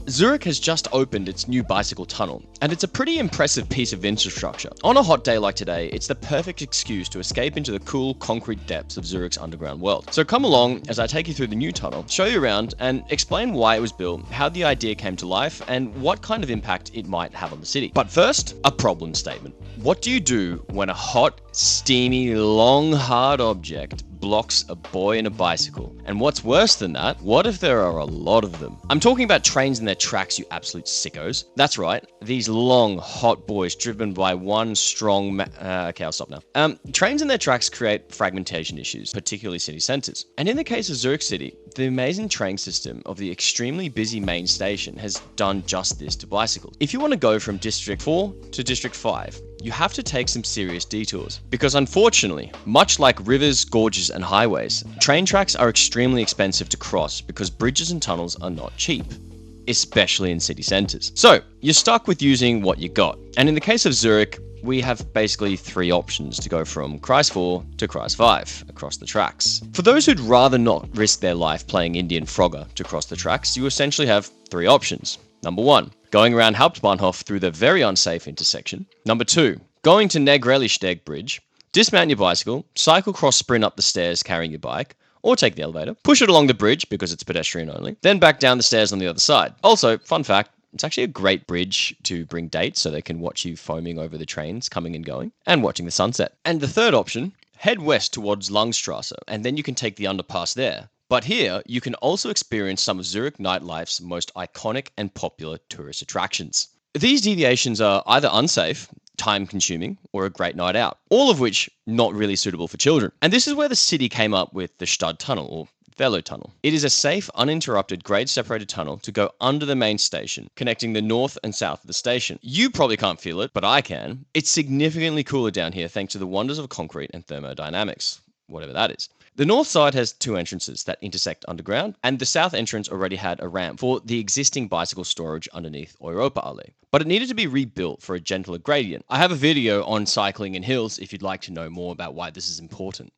Zurich has just opened its new bicycle tunnel, and it's a pretty impressive piece of infrastructure. On a hot day like today, it's the perfect excuse to escape into the cool, concrete depths of Zurich's underground world. So come along as I take you through the new tunnel, show you around, and explain why it was built, how the idea came to life, and what kind of impact it might have on the city. But first, a problem statement. What do you do when a hot, steamy, long, hard object blocks a boy and a bicycle? And what's worse than that, what if there are a lot of them? I'm talking about trains and their tracks, you absolute sickos. That's right, these long, hot boys driven by one strong okay, I'll stop now. Trains and their tracks create fragmentation issues, particularly city centres. And in the case of Zurich City, the amazing train system of the extremely busy main station has done just this to bicycles. If you want to go from District 4 to District 5, you have to take some serious detours. Because unfortunately, much like rivers, gorges, and highways, train tracks are extremely expensive to cross because bridges and tunnels are not cheap, especially in city centres. So, you're stuck with using what you got. And in the case of Zurich, we have basically three options to go from Kreis 4 to Kreis 5 across the tracks. For those who'd rather not risk their life playing Indian Frogger to cross the tracks, you essentially have three options. Number 1, going around Hauptbahnhof through the very unsafe intersection. Number 2, going to Negrelli-Steg Bridge, dismount your bicycle, cycle cross sprint up the stairs carrying your bike, or take the elevator, push it along the bridge because it's pedestrian only, then back down the stairs on the other side. Also, fun fact, it's actually a great bridge to bring dates so they can watch you foaming over the trains coming and going and watching the sunset. And the third option, head west towards Langstrasse and then you can take the underpass there. But here, you can also experience some of Zurich nightlife's most iconic and popular tourist attractions. These deviations are either unsafe, time-consuming, or a great night out, all of which not really suitable for children. And this is where the city came up with the Stub tunnel, or Velo tunnel. It is a safe, uninterrupted, grade-separated tunnel to go under the main station, connecting the north and south of the station. You probably can't feel it, but I can. It's significantly cooler down here thanks to the wonders of concrete and thermodynamics, whatever that is. The north side has two entrances that intersect underground, and the south entrance already had a ramp for the existing bicycle storage underneath Europa Allee. But it needed to be rebuilt for a gentler gradient. I have a video on cycling in hills if you'd like to know more about why this is important.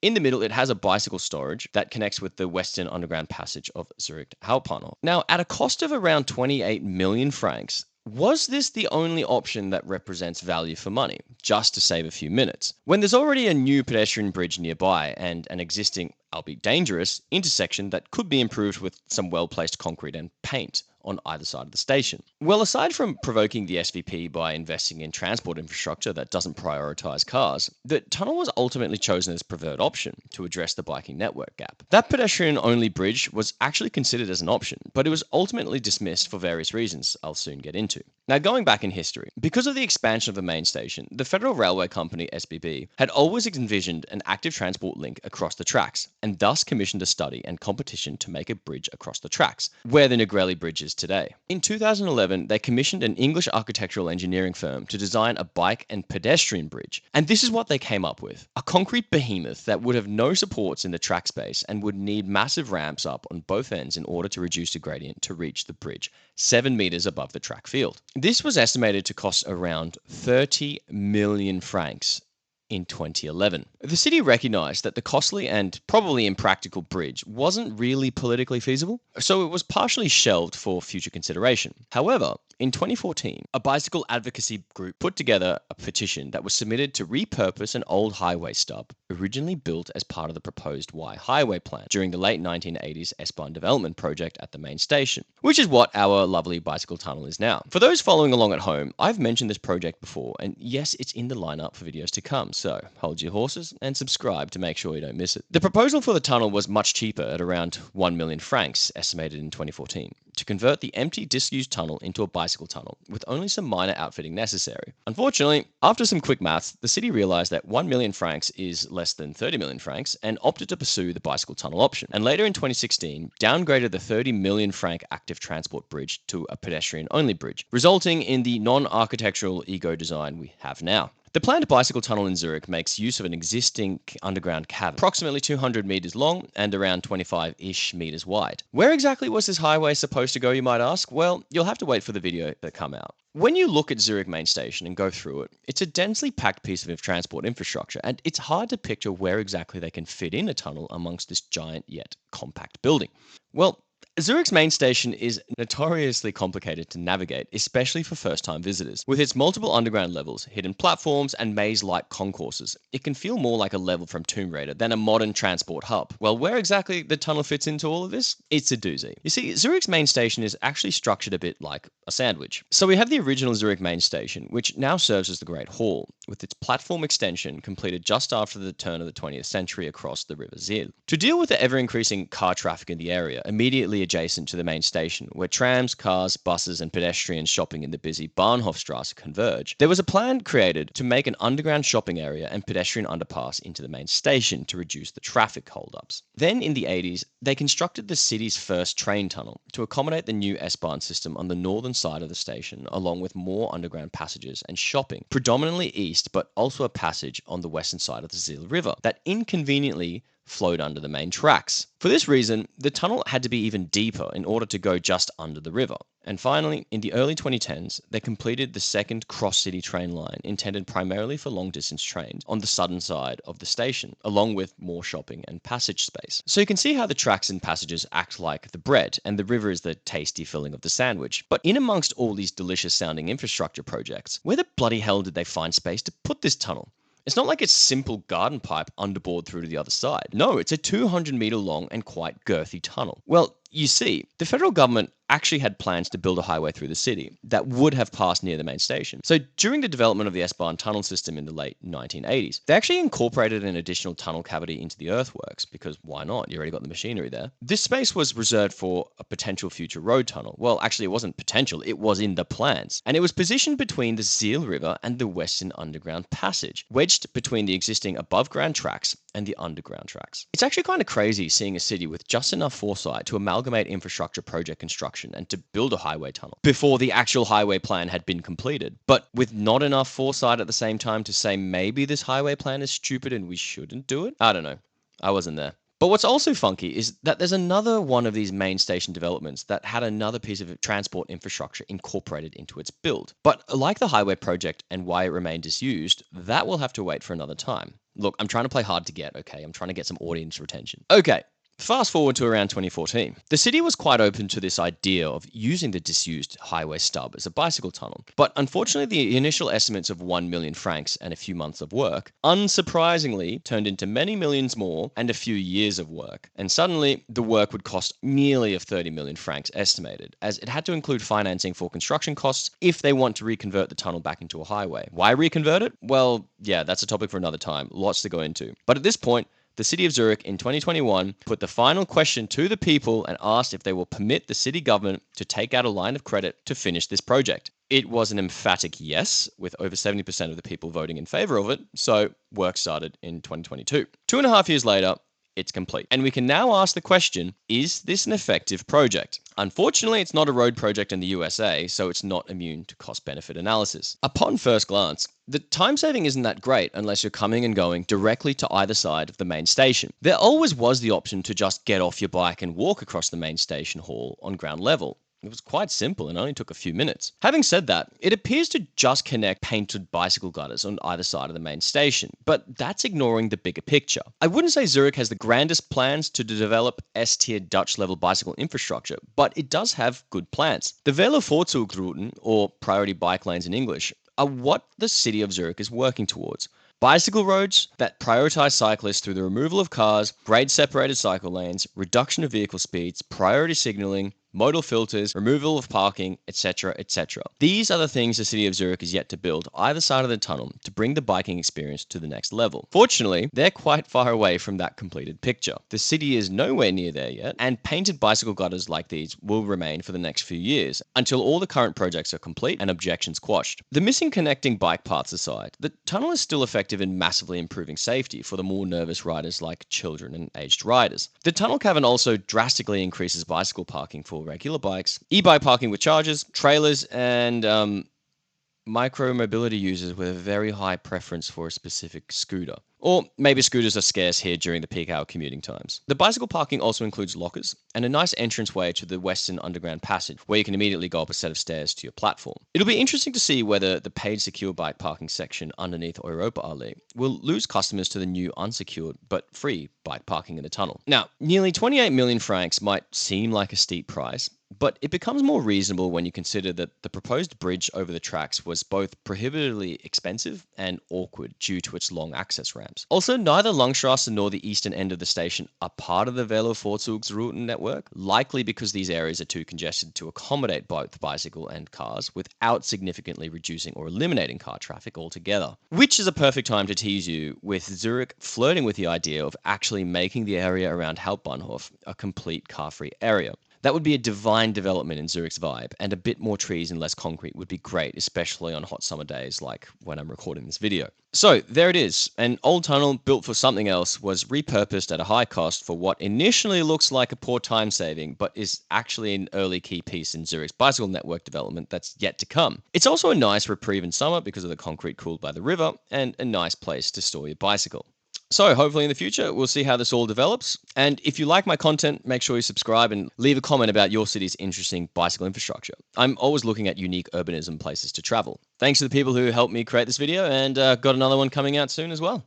In the middle, it has a bicycle storage that connects with the western underground passage of Zurich Hauptbahnhof. Now, at a cost of around 28 million francs, was this the only option that represents value for money, just to save a few minutes? When there's already a new pedestrian bridge nearby and an existing, albeit dangerous, intersection that could be improved with some well-placed concrete and paint on either side of the station. Well, aside from provoking the SVP by investing in transport infrastructure that doesn't prioritise cars, the tunnel was ultimately chosen as preferred option to address the biking network gap. That pedestrian-only bridge was actually considered as an option, but it was ultimately dismissed for various reasons I'll soon get into. Now, going back in history, because of the expansion of the main station, the Federal Railway Company, SBB, had always envisioned an active transport link across the tracks, and thus commissioned a study and competition to make a bridge across the tracks, where the Negrelli Bridge is today. In 2011, they commissioned an English architectural engineering firm to design a bike and pedestrian bridge, and this is what they came up with. A concrete behemoth that would have no supports in the track space and would need massive ramps up on both ends in order to reduce the gradient to reach the bridge, 7 meters above the track field. This was estimated to cost around 30 million francs in 2011. The city recognised that the costly and probably impractical bridge wasn't really politically feasible, so it was partially shelved for future consideration. However, in 2014, a bicycle advocacy group put together a petition that was submitted to repurpose an old highway stub, originally built as part of the proposed Y Highway plan during the late 1980s S-Bahn development project at the main station, which is what our lovely bicycle tunnel is now. For those following along at home, I've mentioned this project before, and yes, it's in the lineup for videos to come, so hold your horses and subscribe to make sure you don't miss it. The proposal for the tunnel was much cheaper at around 1 million francs, estimated in 2014, to convert the empty disused tunnel into a bicycle tunnel, with only some minor outfitting necessary. Unfortunately, after some quick maths, the city realised that 1 million francs is less than 30 million francs and opted to pursue the bicycle tunnel option, and later in 2016 downgraded the 30 million franc active transport bridge to a pedestrian-only bridge, resulting in the non-architectural eco-design we have now. The planned bicycle tunnel in Zurich makes use of an existing underground cavern, approximately 200 meters long and around 25-ish meters wide. Where exactly was this highway supposed to go, you might ask? Well, you'll have to wait for the video to come out. When you look at Zurich main station and go through it, it's a densely packed piece of transport infrastructure, and it's hard to picture where exactly they can fit in a tunnel amongst this giant yet compact building. Well, Zurich's main station is notoriously complicated to navigate, especially for first-time visitors. With its multiple underground levels, hidden platforms, and maze-like concourses, it can feel more like a level from Tomb Raider than a modern transport hub. Well, where exactly the tunnel fits into all of this? It's a doozy. You see, Zurich's main station is actually structured a bit like a sandwich. So we have the original Zurich main station, which now serves as the Great Hall, with its platform extension completed just after the turn of the 20th century across the River Zil. To deal with the ever-increasing car traffic in the area, immediately adjacent to the main station, where trams, cars, buses, and pedestrians shopping in the busy Bahnhofstrasse converge, there was a plan created to make an underground shopping area and pedestrian underpass into the main station to reduce the traffic holdups. Then, in the 80s, they constructed the city's first train tunnel to accommodate the new S-Bahn system on the northern side of the station, along with more underground passages and shopping, predominantly east, but also a passage on the western side of the Zil River that inconveniently flowed under the main tracks. For this reason, the tunnel had to be even deeper in order to go just under the river. And finally, in the early 2010s, they completed the second cross-city train line intended primarily for long-distance trains on the southern side of the station, along with more shopping and passage space. So you can see how the tracks and passages act like the bread, and the river is the tasty filling of the sandwich. But in amongst all these delicious-sounding infrastructure projects, where the bloody hell did they find space to put this tunnel? It's not like it's simple garden pipe underbored through to the other side. No, it's a 200-meter long and quite girthy tunnel. Well, you see, the federal government actually had plans to build a highway through the city that would have passed near the main station. So during the development of the S-Bahn tunnel system in the late 1980s, they actually incorporated an additional tunnel cavity into the earthworks, because why not? You already got the machinery there. This space was reserved for a potential future road tunnel. Well, actually, it wasn't potential, it was in the plans. And it was positioned between the Zil River and the Western Underground Passage, wedged between the existing above-ground tracks and the underground tracks. It's actually kind of crazy seeing a city with just enough foresight to amalgamate infrastructure project construction and to build a highway tunnel before the actual highway plan had been completed, but with not enough foresight at the same time to say maybe this highway plan is stupid and we shouldn't do it. I don't know. I wasn't there. But what's also funky is that there's another one of these main station developments that had another piece of transport infrastructure incorporated into its build. But like the highway project and why it remained disused, that will have to wait for another time. Look, I'm trying to play hard to get, okay? I'm trying to get some audience retention. Okay. Fast forward to around 2014. The city was quite open to this idea of using the disused highway stub as a bicycle tunnel, but unfortunately the initial estimates of 1 million francs and a few months of work, unsurprisingly, turned into many millions more and a few years of work. And suddenly, the work would cost nearly of 30 million francs estimated, as it had to include financing for construction costs if they want to reconvert the tunnel back into a highway. Why reconvert it? Well, yeah, that's a topic for another time. Lots to go into. But at this point, the city of Zurich in 2021 put the final question to the people and asked if they will permit the city government to take out a line of credit to finish this project. It was an emphatic yes, with over 70% of the people voting in favor of it, so work started in 2022. 2.5 years later, it's complete. And we can now ask the question, is this an effective project? Unfortunately, it's not a road project in the USA, so it's not immune to cost-benefit analysis. Upon first glance, the time saving isn't that great unless you're coming and going directly to either side of the main station. There always was the option to just get off your bike and walk across the main station hall on ground level. It was quite simple and only took a few minutes. Having said that, it appears to just connect painted bicycle gutters on either side of the main station, but that's ignoring the bigger picture. I wouldn't say Zurich has the grandest plans to develop S-tier Dutch-level bicycle infrastructure, but it does have good plans. The Velovoorzugrouten, or priority bike lanes in English, are what the city of Zurich is working towards. Bicycle roads that prioritize cyclists through the removal of cars, grade-separated cycle lanes, reduction of vehicle speeds, priority signaling, modal filters, removal of parking, etc., etc. These are the things the city of Zurich is yet to build either side of the tunnel to bring the biking experience to the next level. Fortunately, they're quite far away from that completed picture. The city is nowhere near there yet, and painted bicycle gutters like these will remain for the next few years until all the current projects are complete and objections quashed. The missing connecting bike paths aside, the tunnel is still effective in massively improving safety for the more nervous riders like children and aged riders. The tunnel cavern also drastically increases bicycle parking for regular bikes, e-bike parking with chargers, trailers, and micro-mobility users with a very high preference for a specific scooter. Or maybe scooters are scarce here during the peak hour commuting times. The bicycle parking also includes lockers and a nice entranceway to the Western Underground Passage, where you can immediately go up a set of stairs to your platform. It'll be interesting to see whether the paid secure bike parking section underneath Europa Alley will lose customers to the new unsecured but free bike parking in the tunnel. Now, nearly 28 million francs might seem like a steep price, but it becomes more reasonable when you consider that the proposed bridge over the tracks was both prohibitively expensive and awkward due to its long access ramps. Also, neither Langstrasse nor the eastern end of the station are part of the Velovorzugsrouten network, likely because these areas are too congested to accommodate both bicycle and cars without significantly reducing or eliminating car traffic altogether. Which is a perfect time to tease you with Zurich flirting with the idea of actually making the area around Hauptbahnhof a complete car-free area. That would be a divine development in Zurich's vibe, and a bit more trees and less concrete would be great, especially on hot summer days like when I'm recording this video. So there it is. An old tunnel built for something else was repurposed at a high cost for what initially looks like a poor time saving, but is actually an early key piece in Zurich's bicycle network development that's yet to come. It's also a nice reprieve in summer because of the concrete cooled by the river, and a nice place to store your bicycle. So hopefully in the future, we'll see how this all develops. And if you like my content, make sure you subscribe and leave a comment about your city's interesting bicycle infrastructure. I'm always looking at unique urbanism places to travel. Thanks to the people who helped me create this video, and got another one coming out soon as well.